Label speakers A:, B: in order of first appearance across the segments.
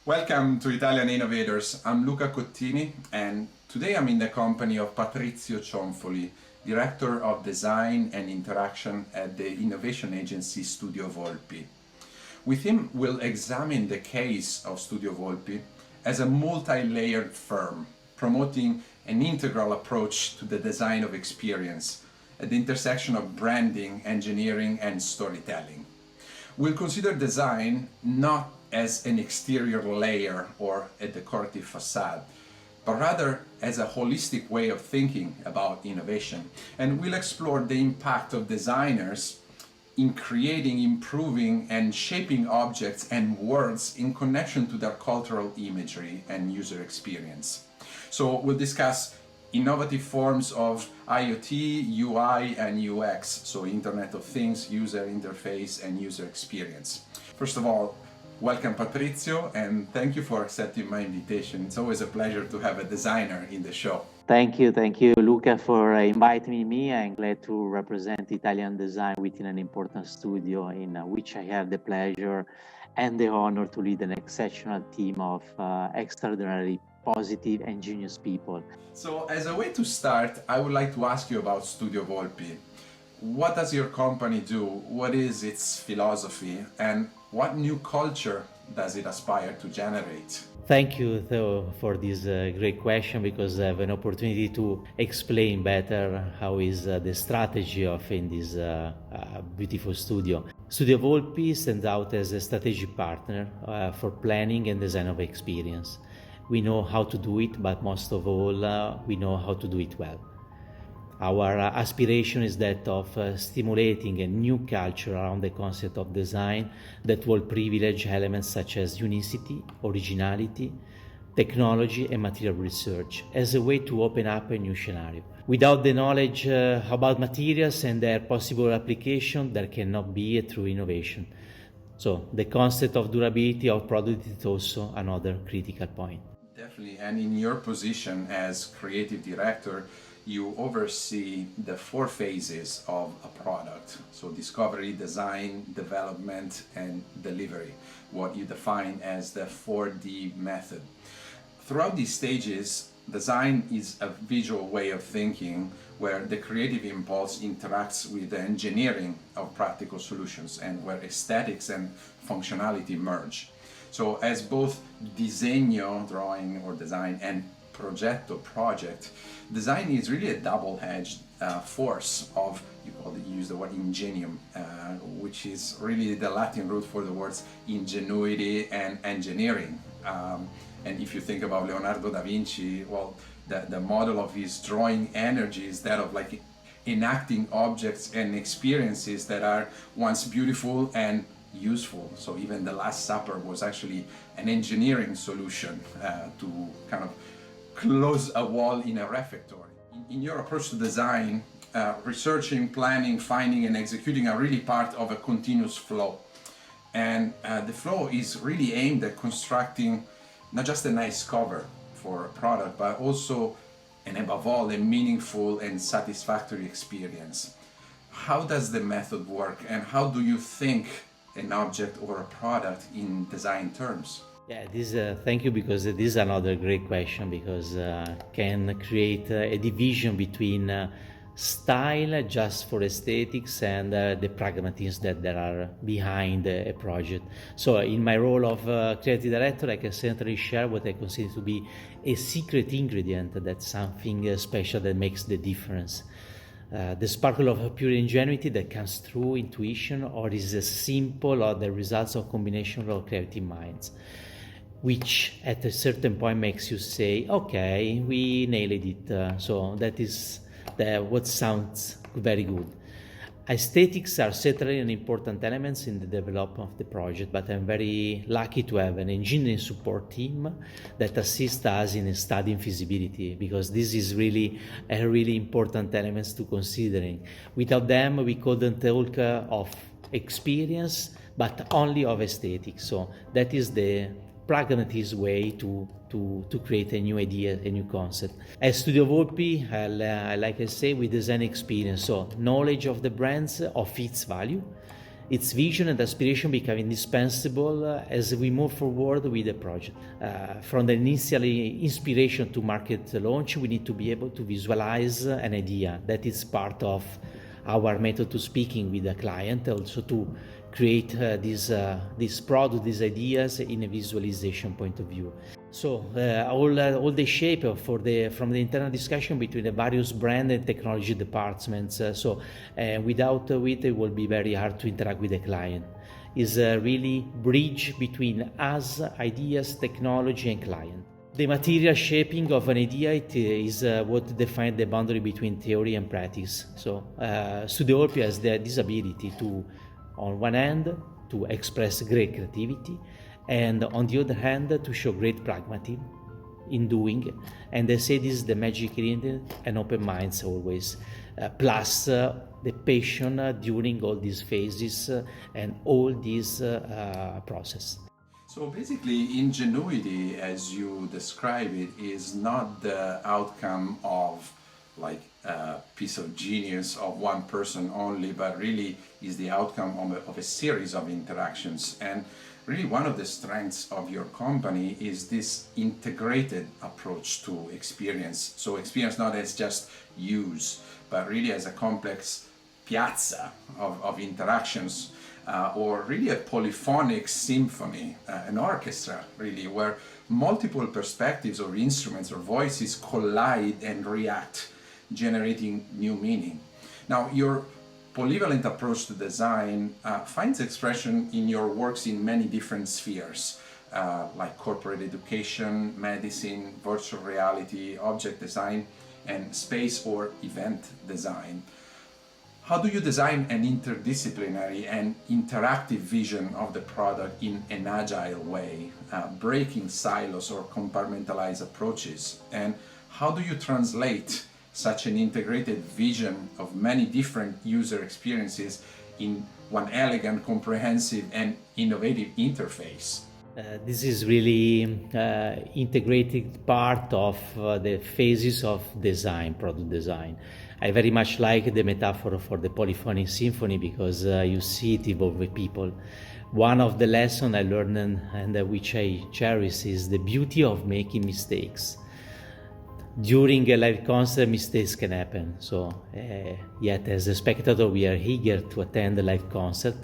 A: Welcome to Italian Innovators. I'm Luca Cottini, and today I'm in the company of Patrizio Cionfoli, Director of Design and Interaction at the innovation agency Studio Volpi. With him, we'll examine the case of Studio Volpi as a multi-layered firm, promoting an integral approach to the design of experience at the intersection of branding, engineering, and storytelling. We'll consider design not as an exterior layer or a decorative facade, but rather as a holistic way of thinking about innovation. And we'll explore the impact of designers in creating, improving, and shaping objects and words in connection to their cultural imagery and user experience. So we'll discuss innovative forms of IoT, UI, and UX, so Internet of Things, user interface, and user experience. First of all, welcome Patrizio, and thank you for accepting my invitation. It's always a pleasure to have a designer in the show.
B: Thank you, Luca, for inviting me. I'm glad to represent Italian design within an important studio in which I have the pleasure and the honor to lead an exceptional team of extraordinarily positive and genius people.
A: So as a way to start, I would like to ask you about Studio Volpi. What does your company do? What is its philosophy? And what new culture does it aspire to generate?
B: Thank you for this great question, because I have an opportunity to explain better how is the strategy of in this beautiful studio. Studio Volpi stands out as a strategic partner for planning and design of experience. We know how to do it, but most of all, we know how to do it well. Our aspiration is that of stimulating a new culture around the concept of design that will privilege elements such as unicity, originality, technology, and material research as a way to open up a new scenario. Without the knowledge about materials and their possible application, there cannot be a true innovation. So the concept of durability of product is also another critical point.
A: Definitely, and in your position as creative director, you oversee the 4 phases of a product. So discovery, design, development, and delivery, what you define as the 4D method. Throughout these stages, design is a visual way of thinking where the creative impulse interacts with the engineering of practical solutions and where aesthetics and functionality merge. So as both disegno, drawing or design, and progetto, project, design is really a double-edged force of, you use the word ingenium, which is really the Latin root for the words ingenuity and engineering. And if you think about Leonardo da Vinci, well, the model of his drawing energy is that of like enacting objects and experiences that are once beautiful and useful. So even the Last Supper was actually an engineering solution to kind of close a wall in a refectory. In your approach to design, researching, planning, finding, and executing are really part of a continuous flow. And the flow is really aimed at constructing not just a nice cover for a product, but also, and above all, a meaningful and satisfactory experience. How does the method work, and how do you think an object or a product in design terms?
B: Yeah, thank you, because this is another great question, because can create a division between style just for aesthetics and the pragmatism that there are behind a project. So in my role of creative director, I can certainly share what I consider to be a secret ingredient, that's something special that makes the difference. The sparkle of pure ingenuity that comes through intuition, or is as simple or the results of combination of creative minds, which at a certain point makes you say, okay, we nailed it. So that is what sounds very good. Aesthetics are certainly an important element in the development of the project, but I'm very lucky to have an engineering support team that assists us in studying feasibility, because this is really a really important element to considering. Without them, we couldn't talk of experience, but only of aesthetics. So that is the pragmatist way to create a new idea, a new concept. At Studio Volpi, like I say, we design experience, so knowledge of the brands, of its value, its vision and aspiration become indispensable as we move forward with the project. From the initial inspiration to market launch, we need to be able to visualize an idea that is part of our method to speaking with the client, also to create this product, these ideas in a visualization point of view. So all the shape from the internal discussion between the various brand and technology departments. Without it will be very hard to interact with the client. Is really bridge between us, ideas, technology, and client. The material shaping of an idea is what defines the boundary between theory and practice. So Studiorpio has this ability to, on one hand, to express great creativity, and on the other hand, to show great pragmatism in doing. And they say this is the magic ingredient, and open minds always, plus the passion during all these phases and all this process.
A: So basically, ingenuity, as you describe it, is not the outcome of like a piece of genius of one person only, but really is the outcome of a series of interactions. And really one of the strengths of your company is this integrated approach to experience. So experience not as just use, but really as a complex piazza of interactions, or really a polyphonic symphony, an orchestra really, where multiple perspectives or instruments or voices collide and react, generating new meaning. Now, your polyvalent approach to design finds expression in your works in many different spheres, like corporate education, medicine, virtual reality, object design, and space or event design. How do you design an interdisciplinary and interactive vision of the product in an agile way, breaking silos or compartmentalized approaches? And how do you translate such an integrated vision of many different user experiences in one elegant, comprehensive, and innovative interface?
B: This is really integrated part of the phases of design, product design. I very much like the metaphor for the polyphonic symphony because you see it evolve with people. One of the lessons I learned and which I cherish is the beauty of making mistakes. During a live concert, mistakes can happen. So, yet as a spectator, we are eager to attend the live concert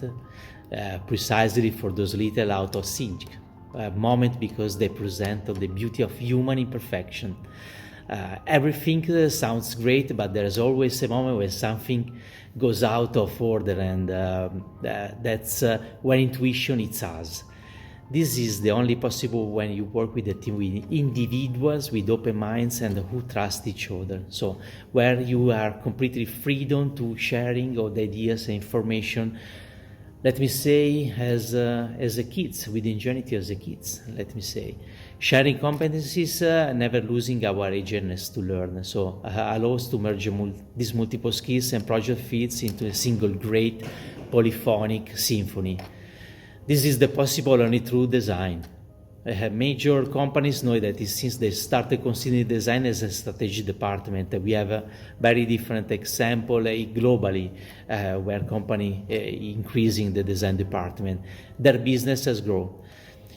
B: precisely for those little out of sync moments because they present the beauty of human imperfection. Everything sounds great, but there's always a moment where something goes out of order, and that's when intuition hits us. This is the only possible when you work with a team with individuals with open minds and who trust each other. So where you are completely freedom to sharing of the ideas and information. Let me say, as a kids, with ingenuity as a kids, let me say, sharing competencies, never losing our eagerness to learn. So allows to merge these multiple skills and project fits into a single great polyphonic symphony. This is the possible only through design. Major companies know that since they started considering design as a strategic department. We have a very different example globally where company increasing the design department. Their business has grown.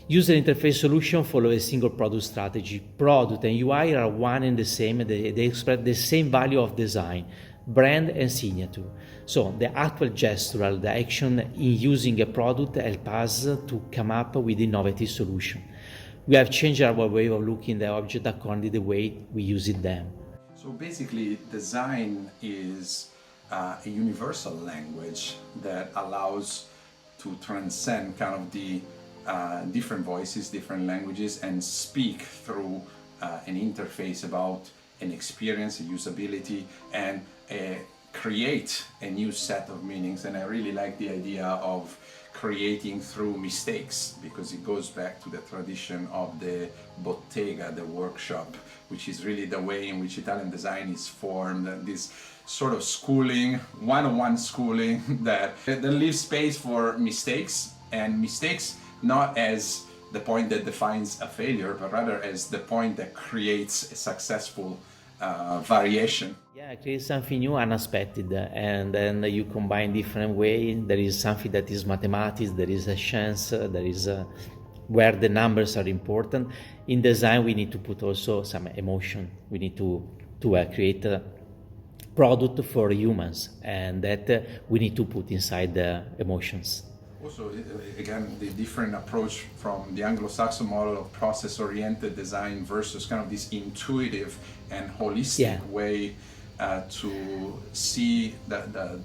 B: User interface solution follow a single product strategy. Product and UI are one and the same, and they express the same value of design, brand and signature. So the actual gestural, the action in using a product help us to come up with innovative solution. We have changed our way of looking at the object according to the way we use it then.
A: So basically, design is a universal language that allows to transcend kind of the different voices, different languages, and speak through an interface about an experience, a usability, and create a new set of meanings. And I really like the idea of creating through mistakes, because it goes back to the tradition of the bottega, the workshop, which is really the way in which Italian design is formed, this sort of schooling, one-on-one schooling that leaves space for mistakes, and mistakes not as the point that defines a failure, but rather as the point that creates a successful variation.
B: Yeah, create something new, unexpected, and then you combine different way. There is something that is mathematics, there is a chance, there is where the numbers are important. In design, we need to put also some emotion. We need to create a product for humans, and that we need to put inside the emotions.
A: Also, again, the different approach from the Anglo-Saxon model of process-oriented design versus kind of this intuitive and holistic way to see the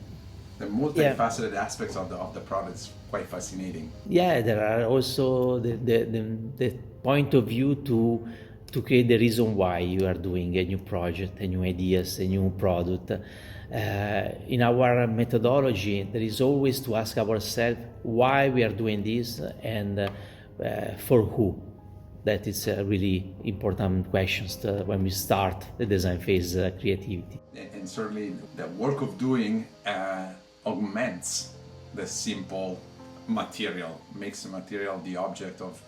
A: multifaceted aspects of the product is quite fascinating.
B: Yeah, there are also the point of view to create the reason why you are doing a new project, a new ideas, a new product. In our methodology, there is always to ask ourselves why we are doing this and for who. That is a really important question when we start the design phase creativity.
A: And certainly the work of doing augments the simple material, makes the material the object of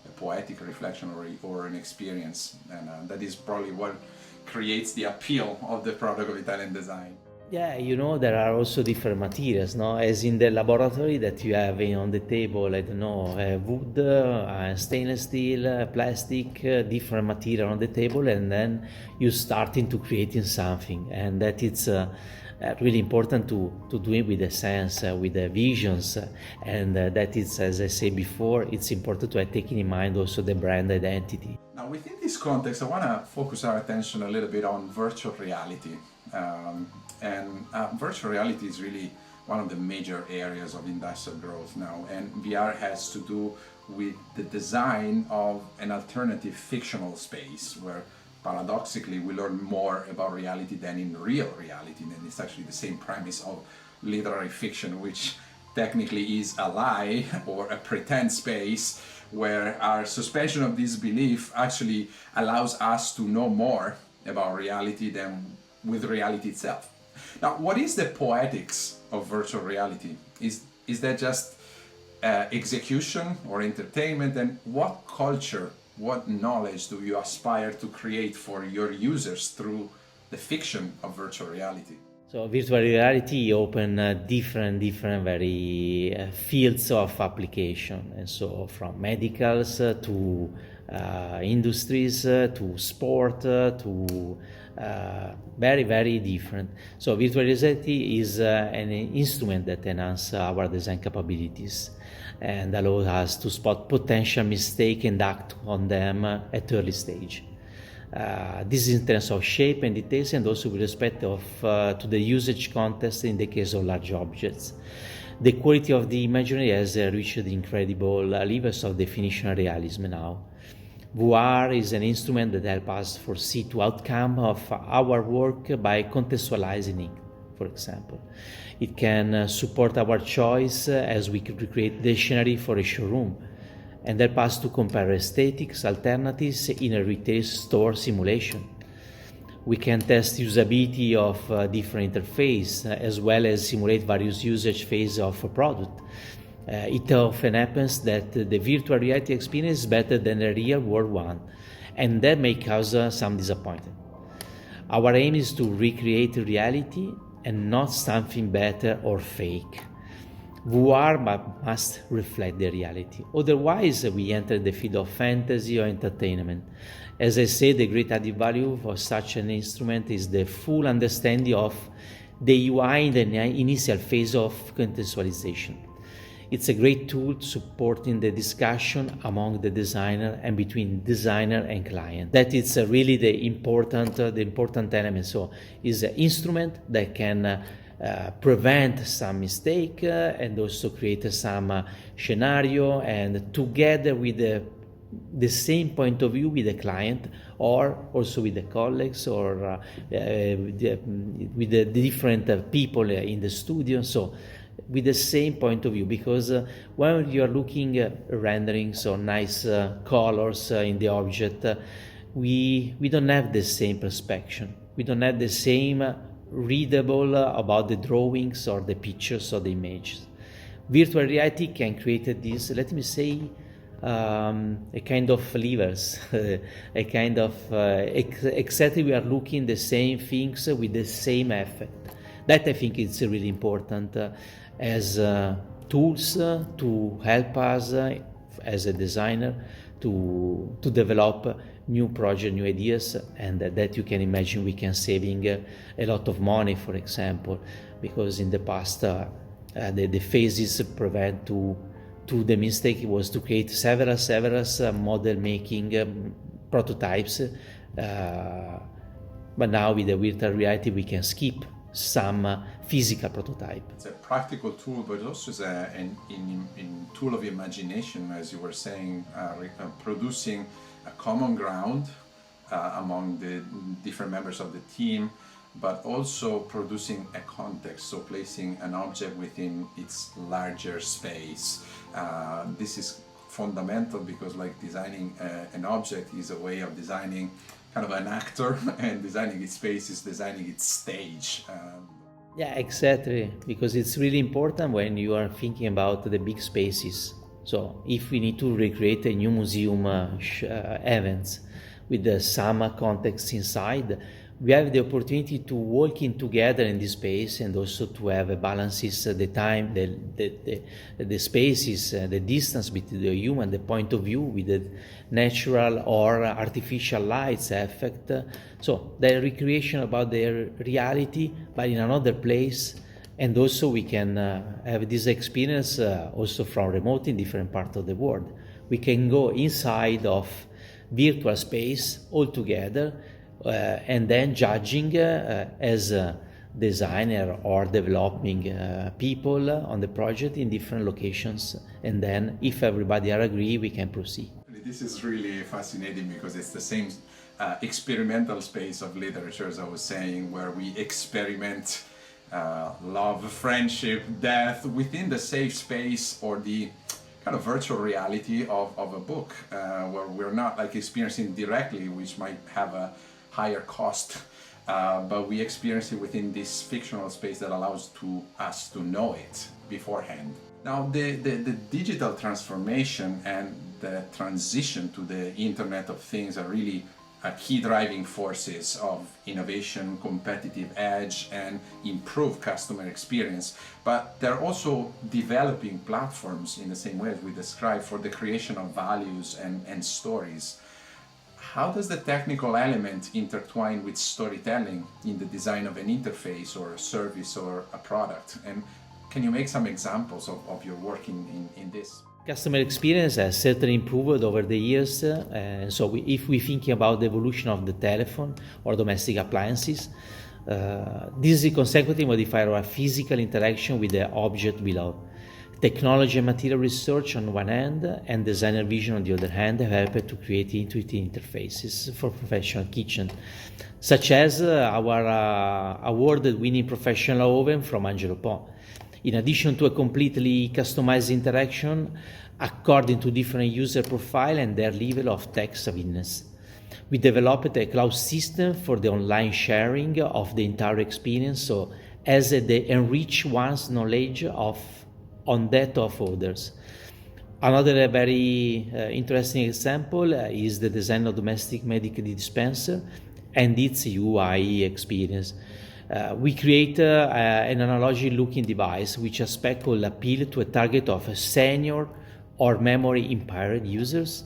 A: a poetic reflection or an experience. And that is probably what creates the appeal of the product of Italian design.
B: Yeah, there are also different materials, no? As in the laboratory that you have on the table, I don't know, wood, stainless steel, plastic, different material on the table, and then you start into creating something. And that it's really important to do it with a sense, with the visions, and that it's, as I said before, it's important to have taken in mind also the brand identity.
A: Now, within this context, I want to focus our attention a little bit on virtual reality. Virtual reality is really one of the major areas of industrial growth now, and VR has to do with the design of an alternative fictional space where paradoxically we learn more about reality than in real reality. And it's actually the same premise of literary fiction, which technically is a lie or a pretend space where our suspension of disbelief actually allows us to know more about reality than with reality itself. Now, what is the poetics of virtual reality? Is that just execution or entertainment? And what culture, what knowledge do you aspire to create for your users through the fiction of virtual reality?
B: So virtual reality open different very fields of application, and so from medicals to industries to sport to very different. So virtual reality is an instrument that enhances our design capabilities and allows us to spot potential mistakes and act on them at early stage. This is in terms of shape and details, and also with respect to the usage context in the case of large objects. The quality of the imagery has reached incredible levels of definition and realism now. VR is an instrument that helps us foresee the outcome of our work by contextualizing it, for example. It can support our choice as we recreate the scenery for a showroom, and help us to compare aesthetics alternatives in a retail store simulation. We can test usability of different interface as well as simulate various usage phases of a product. It often happens that the virtual reality experience is better than the real world one, and that may cause some disappointment. Our aim is to recreate reality and not something better or fake. VR must reflect the reality. Otherwise, we enter the field of fantasy or entertainment. As I said, the great added value of such an instrument is the full understanding of the UI in the initial phase of contextualization. It's a great tool supporting the discussion among the designer and between designer and client. That is really the important element. So it's an instrument that can prevent some mistake and also create some scenario, and together with the same point of view with the client, or also with the colleagues, or with the different people in the studio. So with the same point of view, because when you are looking at renderings or nice colors in the object, we don't have the same perspective. We don't have the same readable about the drawings or the pictures or the images. Virtual reality can create this, let me say, a kind of levers, a kind of exactly we are looking the same things with the same effect. That I think is really important as tools to help us as a designer to develop new projects, new ideas, and that you can imagine we can saving a lot of money, for example, because in the past the phases prevent to the mistake was to create several model making prototypes, but now with the virtual reality we can skip some physical prototype.
A: It's a practical tool, but also is an tool of imagination, as you were saying, producing a common ground among the different members of the team, but also producing a context, so placing an object within its larger space. This is fundamental because like designing an object is a way of designing kind of an actor, and designing its space is designing its stage.
B: Yeah, exactly, because it's really important when you are thinking about the big spaces. So if we need to recreate a new museum events with some context inside, we have the opportunity to walk in together in this space, and also to have a balances the time, the spaces, the distance between the human, the point of view with the natural or artificial lights effect. So the recreation about the reality, but in another place. And also we can have this experience also from remote in different parts of the world. We can go inside of virtual space all together, and then judging as a designer or developing people on the project in different locations, and then if everybody are agree we can proceed.
A: This is really fascinating because it's the same experimental space of literature, as I was saying, where we experiment love, friendship, death within the safe space or the kind of virtual reality of a book, where we're not like experiencing directly, which might have a higher cost, but we experience it within this fictional space that allows us to know it beforehand. Now the digital transformation and the transition to the Internet of Things are really key driving forces of innovation, competitive edge, and improved customer experience. But they're also developing platforms in the same way as we described for the creation of values and stories. How does the technical element intertwine with storytelling in the design of an interface or a service or a product? And can you make some examples of your work in this?
B: Customer experience has certainly improved over the years. If we think about the evolution of the telephone or domestic appliances, this is consequently modify our physical interaction with the object below. Technology and material research on one hand, and designer vision on the other hand, have helped to create intuitive interfaces for professional kitchen, such as our award-winning professional oven from Angelo Po. In addition to a completely customized interaction according to different user profile and their level of tech savviness. We developed a cloud system for the online sharing of the entire experience, so as they enrich one's knowledge on that of others. Another very interesting example is the design of domestic medical dispenser and its UI experience. We create an analogy-looking device which I suspect will appeal to a target of senior or memory-impaired users,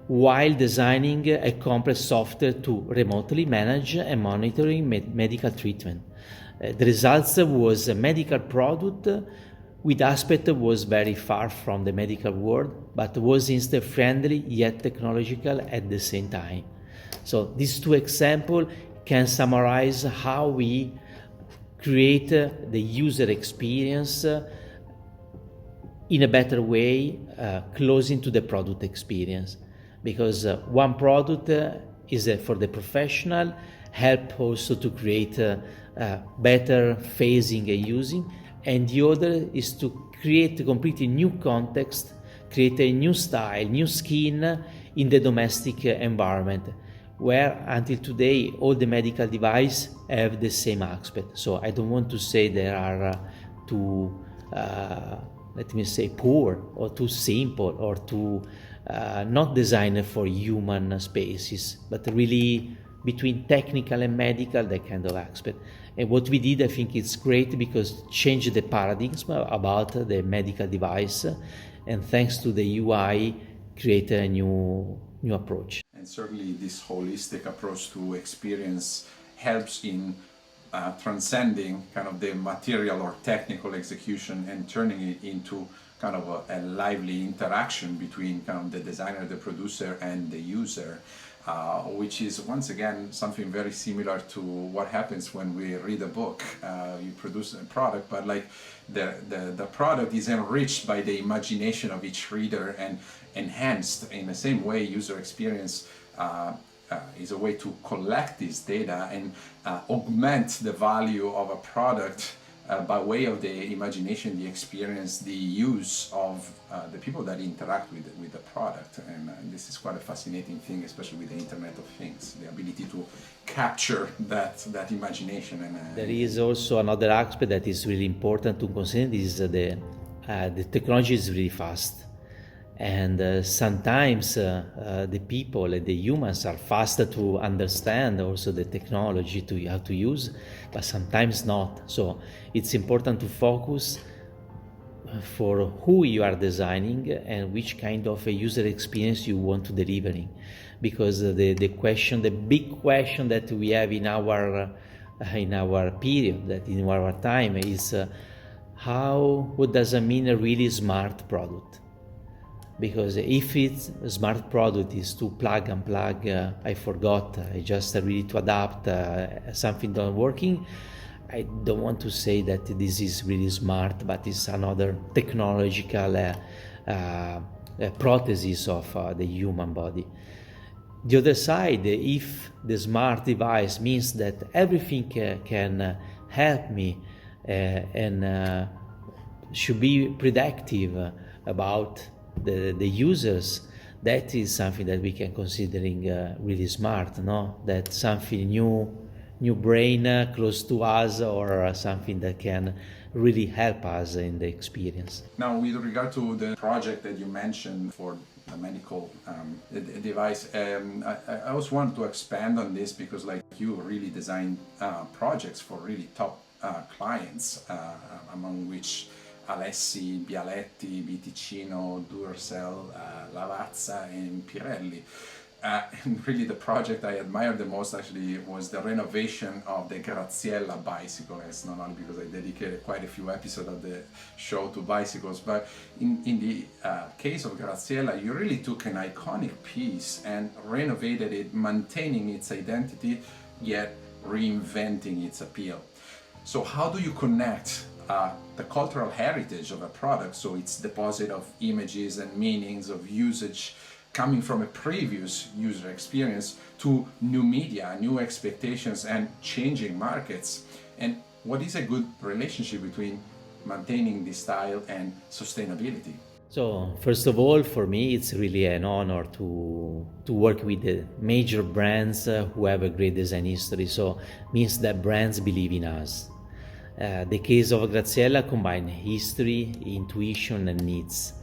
B: while designing a complex software to remotely manage and monitoring medical treatment. The results was a medical product with aspect was very far from the medical world, but was instead friendly yet technological at the same time. So these two examples can summarize how we create the user experience in a better way, closing to the product experience. Because one product is for the professional, help also to create better phasing and using, and the other is to create a completely new context, create a new style, new skin in the domestic environment, where until today all the medical devices have the same aspect. So I don't want to say they are too, let me say, poor or too simple or too not designed for human spaces, but really between technical and medical, that kind of aspect. And what we did, I think it's great because it changed the paradigm about the medical device, and thanks to the UI, create a new approach.
A: And certainly this holistic approach to experience helps in transcending kind of the material or technical execution and turning it into kind of a lively interaction between kind of the designer, the producer, and the user, which is once again something very similar to what happens when we read a book. You produce a product, but like the product is enriched by the imagination of each reader and enhanced in the same way. User experience is a way to collect this data and augment the value of a product by way of the imagination, the experience, the use of the people that interact with the product. And this is quite a fascinating thing, especially with the Internet of Things, the ability to capture that imagination. And
B: there is also another aspect that is really important to consider, is the technology is really fast. And sometimes the people, the humans, are faster to understand also the technology to how to use, but sometimes not. So it's important to focus for who you are designing and which kind of a user experience you want to delivering, because the big question that we have in our period, that in our time, is what does it mean a really smart product? Because if it's a smart product is to plug and plug, I forgot, I just really to adapt something not working, I don't want to say that this is really smart, but it's another technological prosthesis of the human body. The other side, if the smart device means that everything can help me and should be predictive about the users, that is something that we can considering really smart, no? That something new brain close to us, or something that can really help us in the experience.
A: Now, with regard to the project that you mentioned for the medical device, I also want to expand on this, because like you really design projects for really top clients, among which Alessi, Bialetti, Biticino, Duracell, Lavazza, and Pirelli. And really the project I admired the most actually was the renovation of the Graziella bicycle. It's not only because I dedicated quite a few episodes of the show to bicycles, but in the case of Graziella, you really took an iconic piece and renovated it, maintaining its identity, yet reinventing its appeal. So how do you connect the cultural heritage of a product, so its deposit of images and meanings of usage coming from a previous user experience, to new media, new expectations, and changing markets? And what is a good relationship between maintaining this style and sustainability?
B: So first of all, for me, it's really an honor to work with the major brands who have a great design history. So means that brands believe in us. The case of Graziella combines history, intuition, and needs.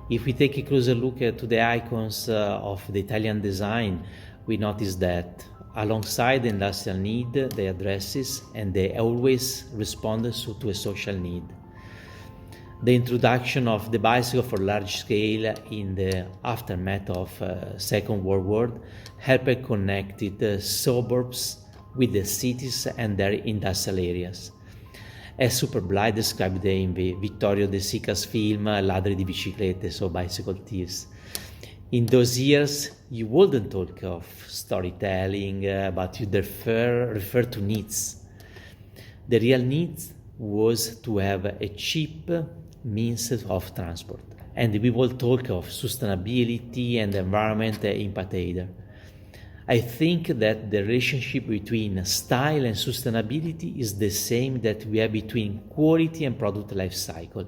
B: If we take a closer look to the icons of the Italian design, we notice that alongside the industrial need, they addresses and they always respond to a social need. The introduction of the bicycle for large scale in the aftermath of Second World War helped connect the suburbs with the cities and their industrial areas. As Superblight described in Vittorio De Sica's film Ladri di biciclette, so bicycle thieves. In those years, you wouldn't talk of storytelling, but you'd refer to needs. The real need was to have a cheap means of transport. And we will talk of sustainability and environment impact either. I think that the relationship between style and sustainability is the same that we have between quality and product life cycle.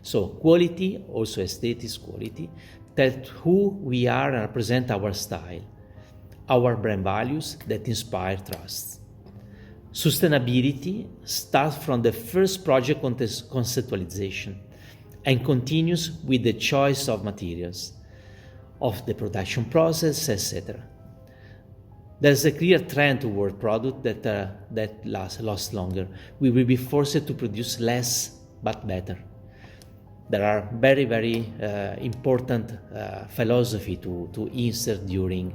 B: So quality, also aesthetics quality, that who we are and represent our style, our brand values that inspire trust. Sustainability starts from the first project conceptualization and continues with the choice of materials. of the production process, etc. There's a clear trend toward product that lasts longer. We will be forced to produce less but better. There are very important philosophy to insert during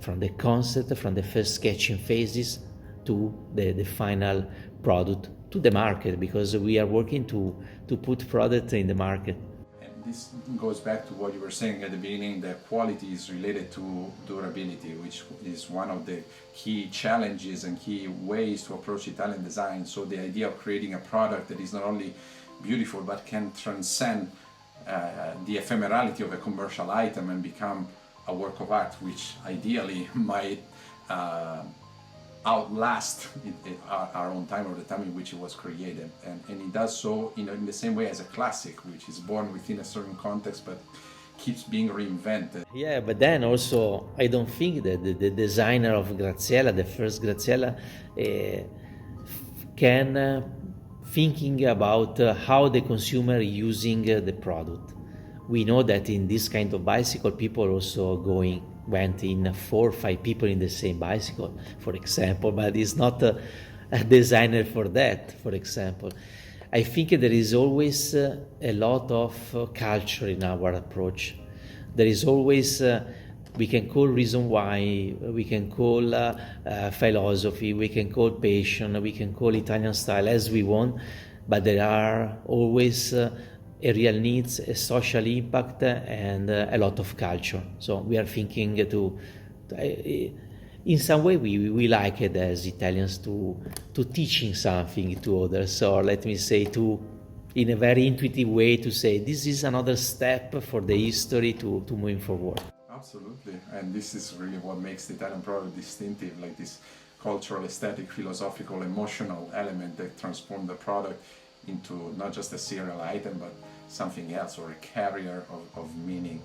B: from the concept, from the first sketching phases to the final product to the market, because we are working to put product in the market.
A: And this goes back to what you were saying at the beginning, that quality is related to durability, which is one of the key challenges and key ways to approach Italian design. So the idea of creating a product that is not only beautiful but can transcend the ephemerality of a commercial item and become a work of art, which ideally might outlast our own time or the time in which it was created, and it does so in the same way as a classic, which is born within a certain context but keeps being reinvented.
B: Yeah, but then also I don't think that the designer of Graziella, the first Graziella, can thinking about how the consumer using the product. We know that in this kind of bicycle, people also went in 4 or 5 people in the same bicycle, for example, but it's not a designer for that, for example. I think there is always a lot of culture in our approach. There is always, we can call reason why, we can call philosophy, we can call passion, we can call Italian style as we want, but there are always a real needs, a social impact, and a lot of culture. So we are thinking in some way we like it as Italians to teaching something to others, or let me say in a very intuitive way to say this is another step for the history to moving forward.
A: Absolutely, and this is really what makes the Italian product distinctive, like this cultural, aesthetic, philosophical, emotional element that transforms the product into not just a serial item but something else, or a carrier of meaning.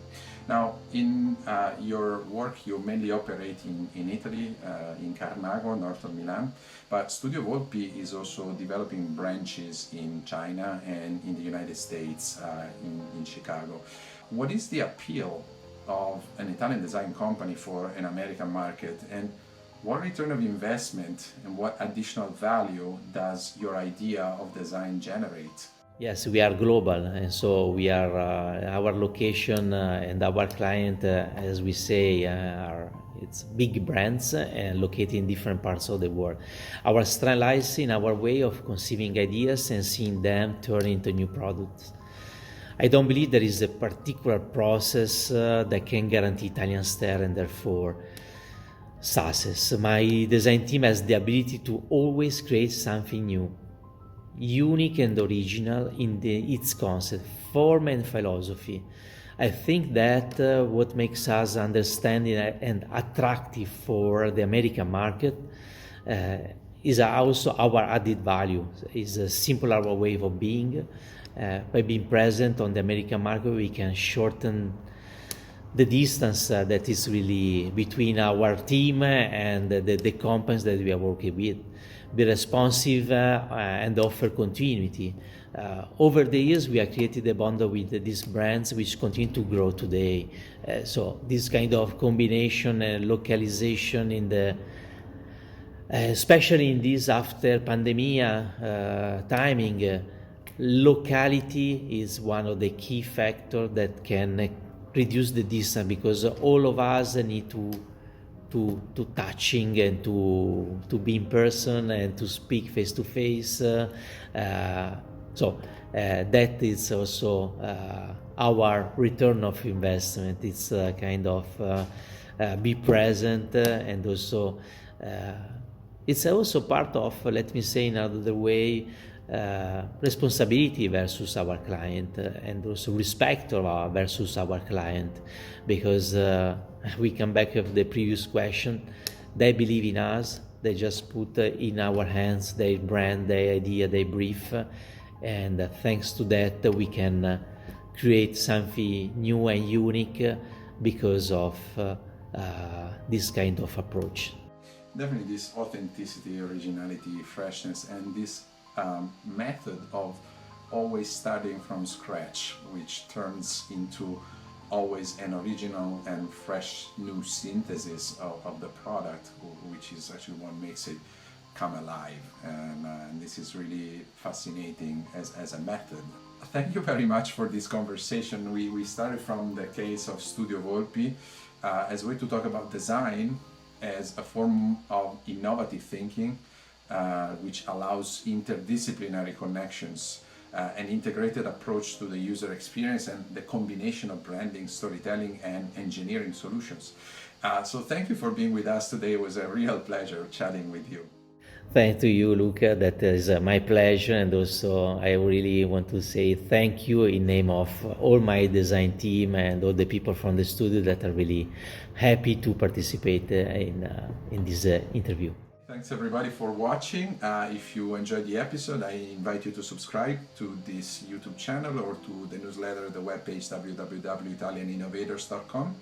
A: Now, in your work you mainly operate in Italy, in Carnago, north of Milan, but Studio Volpi is also developing branches in China and in the United States, in Chicago. What is the appeal of an Italian design company for an American market, and what return of investment and what additional value does your idea of design generate?
B: Yes, we are global, and so we are our location and our client, as we say, it's big brands located in different parts of the world. Our strength lies in our way of conceiving ideas and seeing them turn into new products. I don't believe there is a particular process that can guarantee Italian style and therefore success. My design team has the ability to always create something new, unique and original in its concept, form and philosophy. I think that what makes us understanding and attractive for the American market is also our added value, is a simpler way of being. By being present on the American market, we can shorten the distance that is really between our team and the companies that we are working with. Be responsive and offer continuity. Over the years, we have created a bond with these brands which continue to grow today. So this kind of combination and localization in the especially in this after pandemia timing, locality is one of the key factors that can reduce the distance, because all of us need to touching and to be in person and to speak face to face. So that is also our return of investment. It's kind of be present and also it's also part of, let me say in another way, responsibility versus our client and also respect versus our client, because we come back of the previous question. They believe in us, they just put in our hands their brand, their idea, their brief, and thanks to that we can create something new and unique because of this kind of approach.
A: Definitely this authenticity, originality, freshness, and this method of always starting from scratch, which turns into always an original and fresh new synthesis of the product, which is actually what makes it come alive. And this is really fascinating as a method. Thank you very much for this conversation. We started from the case of Studio Volpi as a way to talk about design as a form of innovative thinking, which allows interdisciplinary connections, an integrated approach to the user experience, and the combination of branding, storytelling, and engineering solutions. So thank you for being with us today. It was a real pleasure chatting with you.
B: Thank to you, Luca. That is my pleasure, and also I really want to say thank you in name of all my design team and all the people from the studio that are really happy to participate in this interview.
A: Thanks everybody for watching. If you enjoyed the episode, I invite you to subscribe to this YouTube channel or to the newsletter, the webpage www.italianinnovators.com.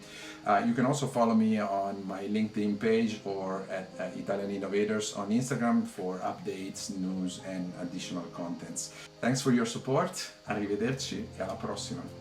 A: You can also follow me on my LinkedIn page or at Italian Innovators on Instagram for updates, news and additional contents. Thanks for your support. Arrivederci e alla prossima.